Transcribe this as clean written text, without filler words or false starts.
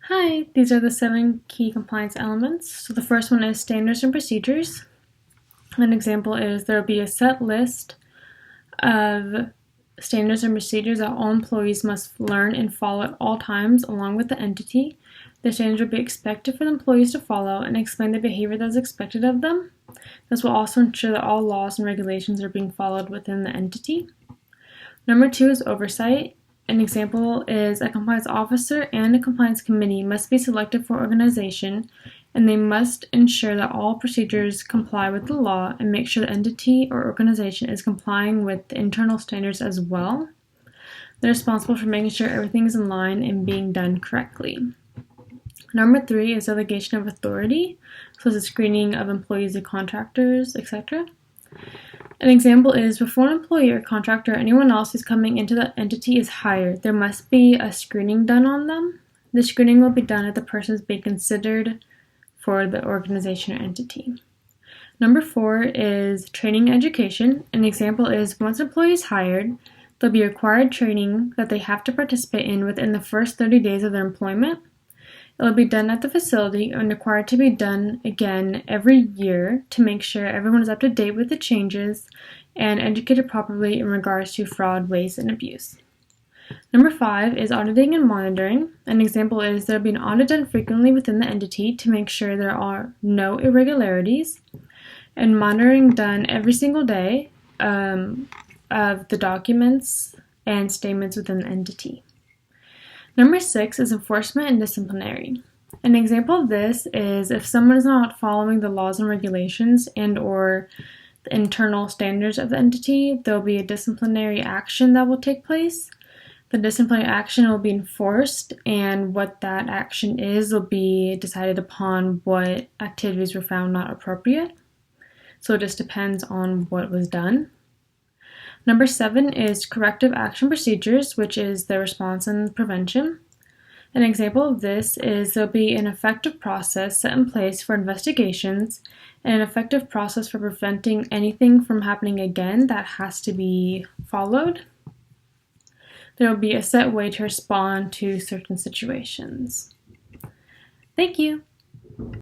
Hi, these are the 7 key compliance elements. So the first one is standards and procedures. An example is there will be a set list of standards and procedures that all employees must learn and follow at all times along with the entity. The standards will be expected for the employees to follow and explain the behavior that is expected of them. This will also ensure that all laws and regulations are being followed within the entity. Number 2 is oversight. An example is a compliance officer and a compliance committee must be selected for organization, and they must ensure that all procedures comply with the law and make sure the entity or organization is complying with the internal standards as well. They're responsible for making sure everything is in line and being done correctly. Number 3 is delegation of authority, so the screening of employees and contractors, etc. An example is before an employee or contractor or anyone else who's coming into the entity is hired, there must be a screening done on them. The screening will be done if the person is being considered for the organization or entity. Number 4 is training and education. An example is once an employee is hired, there'll be required training that they have to participate in within the first 30 days of their employment. It will be done at the facility and required to be done again every year to make sure everyone is up to date with the changes and educated properly in regards to fraud, waste, and abuse. Number 5 is auditing and monitoring. An example is there will be an audit done frequently within the entity to make sure there are no irregularities, and monitoring done every single day of the documents and statements within the entity. Number 6 is enforcement and disciplinary. An example of this is if someone is not following the laws and regulations and or the internal standards of the entity, there will be a disciplinary action that will take place. The disciplinary action will be enforced, and what that action is will be decided upon what activities were found not appropriate. So it just depends on what was done. Number 7 is corrective action procedures, which is the response and prevention. An example of this is there'll be an effective process set in place for investigations and an effective process for preventing anything from happening again that has to be followed. There will be a set way to respond to certain situations. Thank you.